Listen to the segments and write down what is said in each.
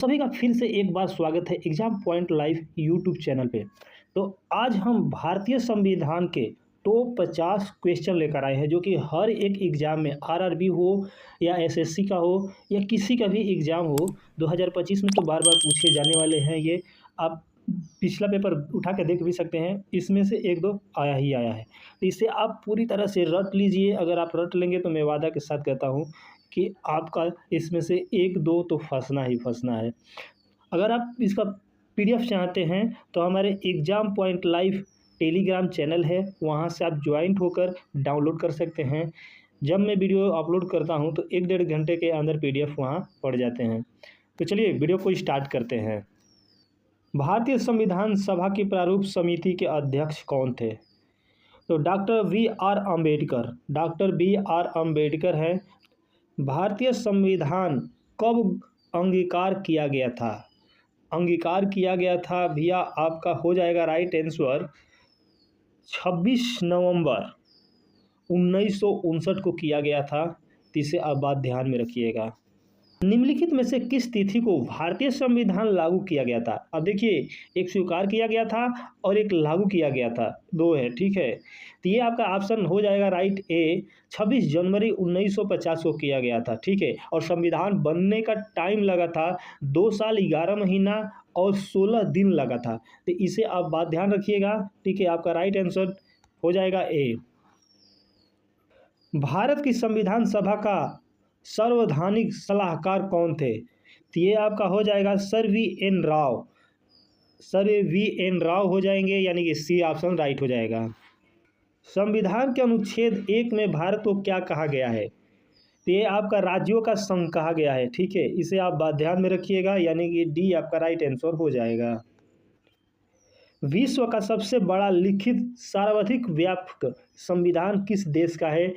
सभी का फिर से एक बार स्वागत है exam point live YouTube channel पे। तो आज हम भारतीय संविधान के टॉप 50 क्वेश्चन लेकर आए हैं जो कि हर एक एग्जाम में आरआरबी हो या एसएससी का हो या किसी का भी एग्जाम हो 2025 में तो बार बार पूछे जाने वाले हैं। ये आप पिछला पेपर उठा के देख भी सकते हैं, इसमें से एक दो आया ही आया है। तो इसे आप पूरी तरह से रट लीजिए। अगर आप रट लेंगे तो मैं वादा के साथ कहता हूँ कि आपका इसमें से एक दो तो फंसना ही फंसना है। अगर आप इसका पीडीएफ चाहते हैं तो हमारे exam point live Telegram channel है, वहाँ से आप ज्वाइंट होकर डाउनलोड कर सकते हैं। जब मैं वीडियो अपलोड करता हूँ तो 1-1.5 घंटे के अंदर पीडीएफ वहाँ पड़ जाते हैं। तो चलिए वीडियो को स्टार्ट करते हैं। भारतीय संविधान सभा की प्रारूप समिति के अध्यक्ष कौन थे? तो डॉक्टर बी आर अम्बेडकर हैं। भारतीय संविधान कब अंगीकार किया गया था? अंगीकार किया गया था भैया, आपका हो जाएगा राइट आंसर 26 नवंबर 1959 को किया गया था। तो इसे आप बात ध्यान में रखिएगा। निम्नलिखित में से किस तिथि को भारतीय संविधान लागू किया गया था? अब देखिए, एक स्वीकार किया गया था और एक लागू किया गया था, दो है, ठीक है। तो ये आपका ऑप्शन हो जाएगा राइट ए, 26 जनवरी 1950 को किया गया था, ठीक है। और संविधान बनने का टाइम लगा था 2 साल 11 महीना और 16 दिन लगा था। तो इसे आप बात ध्यान रखिएगा, ठीक है। आपका राइट आंसर हो जाएगा ए। भारत की संविधान सभा का सर्वधानिक सलाहकार कौन थे? तो ये आपका हो जाएगा सर वी एन राव हो जाएंगे, यानी कि सी ऑप्शन राइट हो जाएगा। संविधान के अनुच्छेद 1 में भारत को क्या कहा गया है? तो ये आपका राज्यों का संघ कहा गया है, ठीक है। इसे आप बात ध्यान में रखिएगा, यानी कि डी आपका राइट आंसर हो जाएगा। विश्व का सबसे बड़ा लिखित सर्वाधिक व्यापक संविधान किस देश का है?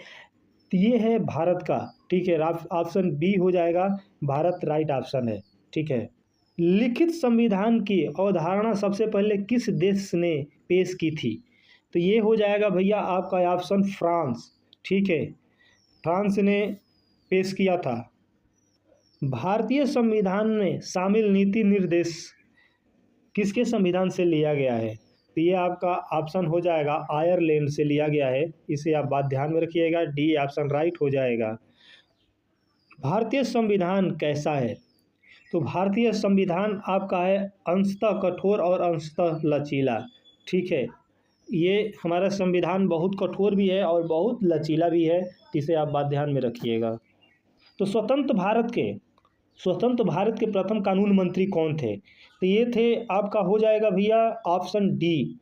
तो ये है भारत का, ठीक है। ऑप्शन बी हो जाएगा, भारत राइट ऑप्शन है, ठीक है। लिखित संविधान की अवधारणा सबसे पहले किस देश ने पेश की थी? तो ये हो जाएगा भैया आपका ऑप्शन फ्रांस, ठीक है। फ्रांस ने पेश किया था। भारतीय संविधान में शामिल नीति निर्देश किसके संविधान से लिया गया है? तो ये आपका ऑप्शन हो जाएगा आयरलैंड से लिया गया है। इसे आप बात ध्यान में रखिएगा, डी ऑप्शन राइट हो जाएगा। भारतीय संविधान कैसा है? तो भारतीय संविधान आपका है अंशतः कठोर और अंशतः लचीला, ठीक है। ये हमारा संविधान बहुत कठोर भी है और बहुत लचीला भी है, इसे आप बात ध्यान में रखिएगा। तो स्वतंत्र भारत के प्रथम कानून मंत्री कौन थे? तो ये थे आपका हो जाएगा भैया ऑप्शन डी,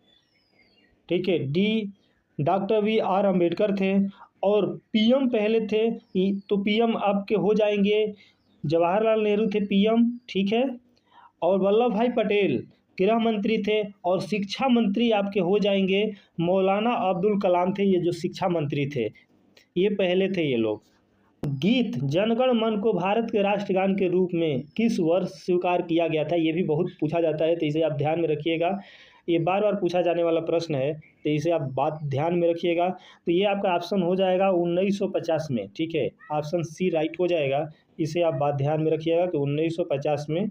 ठीक है, D doctor B R Ambedkar थे। और पीएम पहले थे, तो पीएम आपके हो जाएंगे जवाहरलाल नेहरू थे पीएम, ठीक है। और वल्लभ भाई पटेल गृह मंत्री थे। और शिक्षा मंत्री आपके हो जाएंगे मौलाना अब्दुल कलाम थे, ये जो शिक्षा मंत्री थे, ये पहले थे ये लोग। गीत जनगण मन को भारत के राष्ट्रगान के रूप में किस वर्ष स्वीकार किया गया था? ये भी बहुत पूछा जाता है, तो इसे आप ध्यान में रखिएगा। ये बार बार पूछा जाने वाला प्रश्न है, तो इसे आप बात ध्यान में रखिएगा। तो ये आपका ऑप्शन हो जाएगा 1950 में, ठीक है। ऑप्शन सी राइट हो जाएगा। इसे आप बात ध्यान में रखिएगा कि 1950 में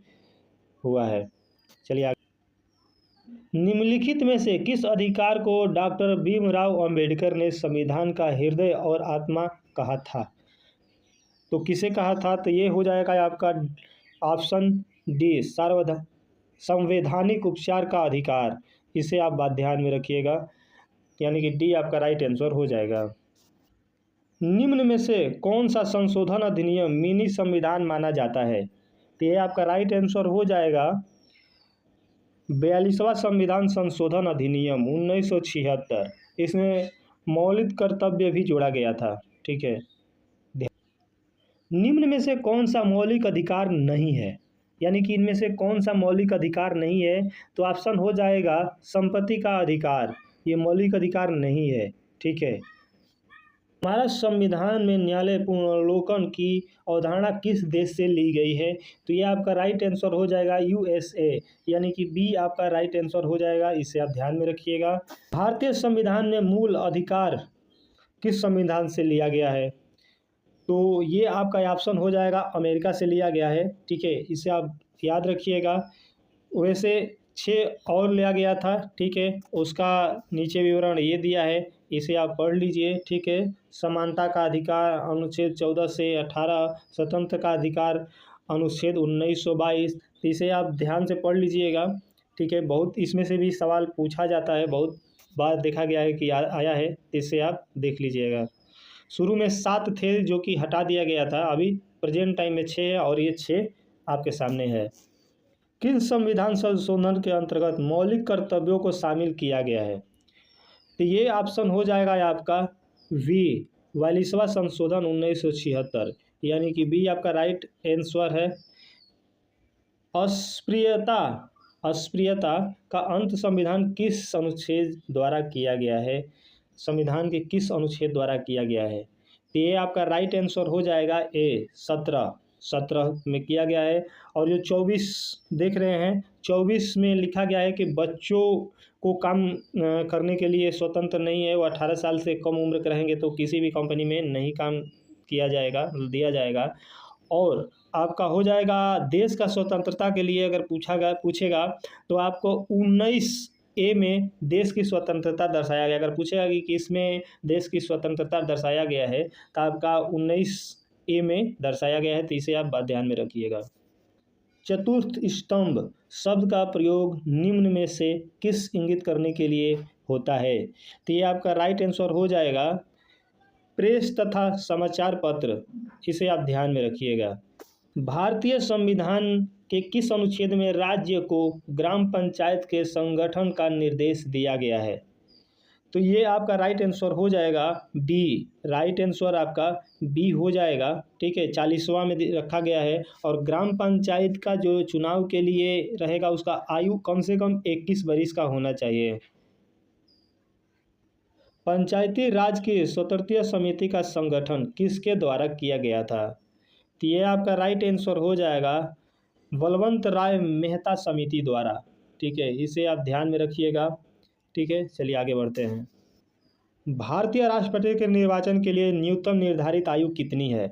हुआ है। चलिए आगे। निम्नलिखित में से किस अधिकार को डॉक्टर भीमराव अंबेडकर ने संविधान का हृदय और आत्मा कहा था? तो किसे कहा था? तो ये हो जाएगा आपका ऑप्शन डी संवैधानिक उपचार का अधिकार। इसे आप बात ध्यान में रखिएगा, यानी कि डी आपका राइट आंसर हो जाएगा। निम्न में से कौन सा संशोधन अधिनियम मिनी संविधान माना जाता है? तो ये आपका राइट आंसर हो जाएगा 42वां संविधान संशोधन अधिनियम 1976। इसमें मौलिक कर्तव्य भी जोड़ा गया था, ठीक है। निम्न में से कौन सा मौलिक अधिकार नहीं है? यानी कि इनमें से कौन सा मौलिक अधिकार नहीं है? तो ऑप्शन हो जाएगा संपत्ति का अधिकार, ये मौलिक अधिकार नहीं है, ठीक है। हमारा संविधान में न्यायालय पुनर्वलोकन की अवधारणा किस देश से ली गई है? तो ये आपका राइट आंसर हो जाएगा यूएसए, यानी कि बी आपका राइट आंसर हो जाएगा। इसे आप ध्यान में रखिएगा। भारतीय संविधान में मूल अधिकार किस संविधान से लिया गया है? तो ये आपका ऑप्शन हो जाएगा अमेरिका से लिया गया है, ठीक है। इसे आप याद रखिएगा। वैसे 6 और लिया गया था, ठीक है, उसका नीचे विवरण ये दिया है, इसे आप पढ़ लीजिए, ठीक है। समानता का अधिकार अनुच्छेद 14 से 18, स्वतंत्र का अधिकार अनुच्छेद 1922, तो इसे आप ध्यान से पढ़ लीजिएगा, ठीक है। बहुत इसमें से भी सवाल पूछा जाता है, बहुत बार देखा गया है कि आया है, इसे आप देख लीजिएगा। शुरू में 7 थे जो कि हटा दिया गया था, अभी प्रेजेंट टाइम में 6 है और ये 6 आपके सामने है। किन संविधान संशोधन के अंतर्गत मौलिक कर्तव्यों को शामिल किया गया है? तो ये ऑप्शन हो जाएगा आपका बी, 42वां संशोधन 1976, यानी कि बी आपका राइट आंसर है। अस्पृश्यता अस्पृश्यता का अंत संविधान किस अनुच्छेद द्वारा किया गया है? संविधान के किस अनुच्छेद द्वारा किया गया है? तो ये आपका राइट आंसर हो जाएगा ए, 17 में किया गया है। और जो 24 देख रहे हैं, 24 में लिखा गया है कि बच्चों को काम करने के लिए स्वतंत्र नहीं है, वो 18 साल से कम उम्र के रहेंगे तो किसी भी कंपनी में नहीं काम किया जाएगा, दिया जाएगा। और आपका हो जाएगा देश का स्वतंत्रता के लिए अगर पूछेगा तो आपको 19A में देश की स्वतंत्रता दर्शाया गया। अगर पूछेगा कि किसमें देश की स्वतंत्रता दर्शाया गया है तो आपका 19A में दर्शाया गया है, तो इसे आप बात ध्यान में रखिएगा। चतुर्थ स्तंभ शब्द का प्रयोग निम्न में से किस इंगित करने के लिए होता है? तो ये आपका राइट आंसर हो जाएगा प्रेस तथा समाचार पत्र, इसे आप ध्यान में रखिएगा। भारतीय संविधान के किस अनुच्छेद में राज्य को ग्राम पंचायत के संगठन का निर्देश दिया गया है? तो ये आपका राइट आंसर हो जाएगा बी, राइट आंसर आपका बी हो जाएगा, ठीक है। 40वां में रखा गया है। और ग्राम पंचायत का जो चुनाव के लिए रहेगा उसका आयु कम से कम 21 वर्ष का होना चाहिए। पंचायती राज की स्वतंत्रता समिति का संगठन किसके द्वारा किया गया था? तो ये आपका राइट आंसर हो जाएगा बलवंत राय मेहता समिति द्वारा, ठीक है, इसे आप ध्यान में रखिएगा, ठीक है। चलिए आगे बढ़ते हैं। भारतीय राष्ट्रपति के निर्वाचन के लिए न्यूनतम निर्धारित आयु कितनी है?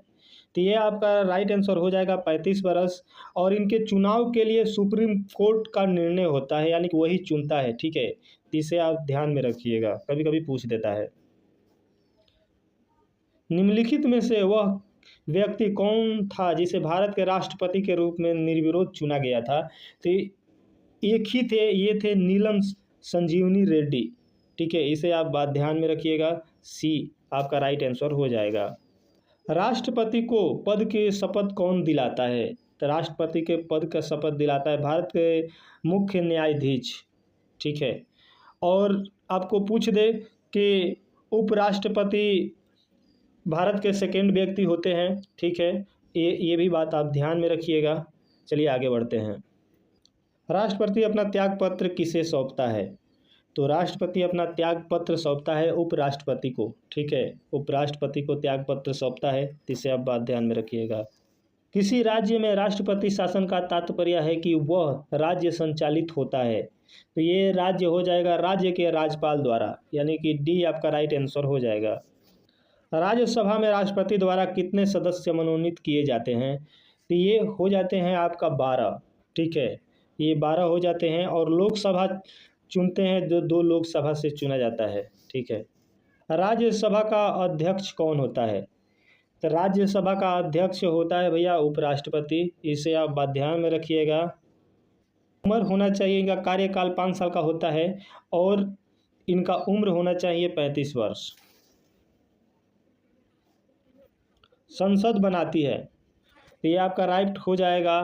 तो ये आपका राइट आंसर हो जाएगा 35 वर्ष। और इनके चुनाव के लिए सुप्रीम कोर्ट का निर्णय होता है, यानी कि वही चुनता है, ठीक है। तो इसे आप ध्यान में रखिएगा, कभी कभी पूछ देता है। निम्नलिखित में से वह व्यक्ति कौन था जिसे भारत के राष्ट्रपति के रूप में निर्विरोध चुना गया था? तो एक ही थे, ये थे नीलम संजीवनी रेड्डी, ठीक है, इसे आप बात ध्यान में रखिएगा। सी आपका राइट आंसर हो जाएगा। राष्ट्रपति को पद की शपथ कौन दिलाता है? तो राष्ट्रपति के पद का शपथ दिलाता है भारत के मुख्य न्यायाधीश, ठीक है। और आपको पूछ दे कि उपराष्ट्रपति भारत के सेकेंड व्यक्ति होते हैं, ठीक है, ये भी बात आप ध्यान में रखिएगा। चलिए आगे बढ़ते हैं। राष्ट्रपति अपना त्यागपत्र किसे सौंपता है? तो राष्ट्रपति अपना त्यागपत्र सौंपता है उपराष्ट्रपति को, ठीक है, उपराष्ट्रपति को त्यागपत्र सौंपता है, इसे आप बात ध्यान में रखिएगा। किसी राज्य में राष्ट्रपति शासन का तात्पर्य है कि वह राज्य संचालित होता है, तो ये राज्य हो जाएगा राज्य के राज्यपाल द्वारा, यानी कि डी आपका राइट आंसर हो जाएगा। राज्यसभा में राष्ट्रपति द्वारा कितने सदस्य मनोनीत किए जाते हैं? तो ये हो जाते हैं आपका 12, ठीक है, ये 12 हो जाते हैं। और लोकसभा चुनते हैं, जो 2 लोकसभा से चुना जाता है, ठीक है। राज्यसभा का अध्यक्ष कौन होता है? तो राज्यसभा का अध्यक्ष होता है भैया उपराष्ट्रपति, इसे आप बात ध्यान में रखिएगा। उम्र होना चाहिए, इनका कार्यकाल 5 साल का होता है और इनका उम्र होना चाहिए 35 वर्ष। संसद बनाती है, तो ये आपका राइट हो जाएगा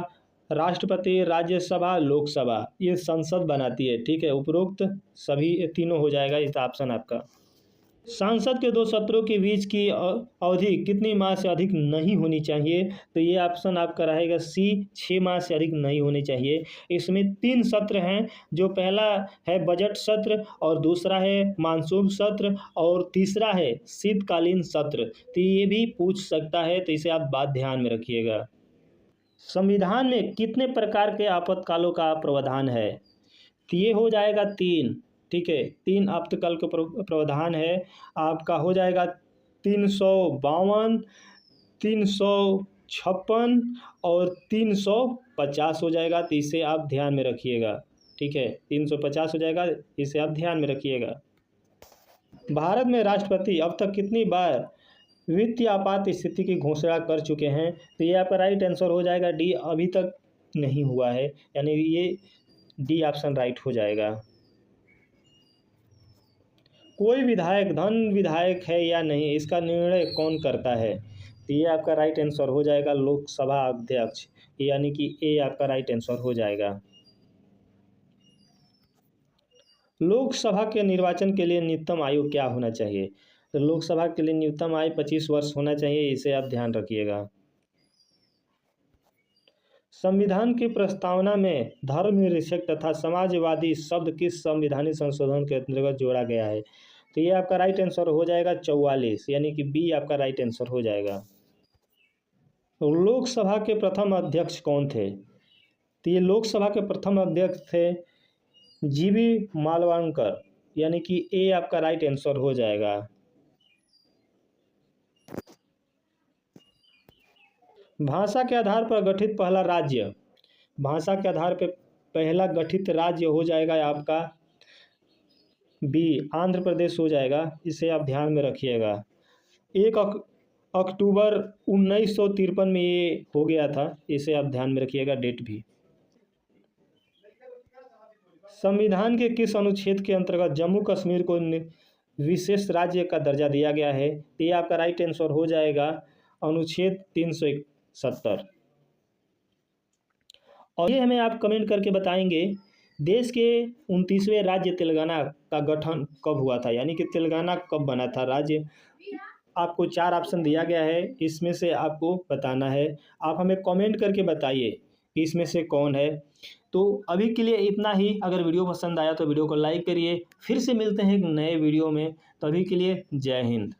राष्ट्रपति, राज्यसभा, लोकसभा, ये संसद बनाती है, ठीक है। उपरोक्त सभी तीनों हो जाएगा इस ऑप्शन आपका। सांसद के 2 सत्रों के बीच की अवधि कितनी माह से अधिक नहीं होनी चाहिए? तो ये ऑप्शन आपका रहेगा सी, 6 माह से अधिक नहीं होनी चाहिए। इसमें 3 सत्र हैं, जो पहला है बजट सत्र, और दूसरा है मानसून सत्र, और तीसरा है शीतकालीन सत्र। तो ये भी पूछ सकता है, तो इसे आप बात ध्यान में रखिएगा। संविधान में कितने प्रकार के आपातकालों का प्रावधान है? तो ये हो जाएगा 3, ठीक है, 3 आपातकाल का प्रावधान है। आपका हो जाएगा 352, 354, 356 और 350 हो जाएगा, तो इसे आप ध्यान में रखिएगा। ठीक है, 350 हो जाएगा, इसे आप ध्यान में रखिएगा। भारत में राष्ट्रपति अब तक कितनी बार वित्तीय आपात स्थिति की घोषणा कर चुके हैं? तो ये आपका राइट आंसर हो जाएगा डी, अभी तक नहीं हुआ है, यानी ये डी ऑप्शन राइट हो जाएगा। कोई विधायक धन विधायक है या नहीं, इसका निर्णय कौन करता है? तो ये आपका राइट आंसर हो जाएगा लोकसभा अध्यक्ष, यानी कि ए आपका राइट आंसर हो जाएगा। लोकसभा के निर्वाचन के लिए न्यूनतम आयु क्या होना चाहिए? तो लोकसभा के लिए न्यूनतम आयु 25 वर्ष होना चाहिए, इसे आप ध्यान रखिएगा। संविधान की प्रस्तावना में धर्मनिरपेक्ष तथा समाजवादी शब्द किस संवैधानिक संशोधन के अंतर्गत जोड़ा गया है? तो ये आपका राइट आंसर हो जाएगा 44, यानी कि बी आपका राइट आंसर हो जाएगा। तो लोकसभा के प्रथम अध्यक्ष कौन थे? तो ये लोकसभा के प्रथम अध्यक्ष थे जीबी मालवांकर, यानी कि ए आपका राइट आंसर हो जाएगा। भाषा के आधार पर गठित पहला राज्य, भाषा के आधार पर पहला गठित राज्य हो जाएगा आपका बी आंध्र प्रदेश हो जाएगा, इसे आप ध्यान में रखिएगा। 1 अक्टूबर 1953 में ये हो गया था, इसे आप ध्यान में रखिएगा डेट भी। संविधान के किस अनुच्छेद के अंतर्गत जम्मू कश्मीर को विशेष राज्य का दर्जा दिया गया है? ये आपका राइट आंसर हो जाएगा अनुच्छेद 371। और ये हमें आप कमेंट करके बताएंगे देश के 29वें राज्य तेलंगाना का गठन कब हुआ था, यानी कि तेलंगाना कब बना था राज्य। आपको 4 ऑप्शन दिया गया है, इसमें से आपको बताना है। आप हमें कमेंट करके बताइए इसमें से कौन है। तो अभी के लिए इतना ही। अगर वीडियो पसंद आया तो वीडियो को लाइक करिए। फिर से मिलते हैं एक नए वीडियो में, तभी के लिए जय हिंद।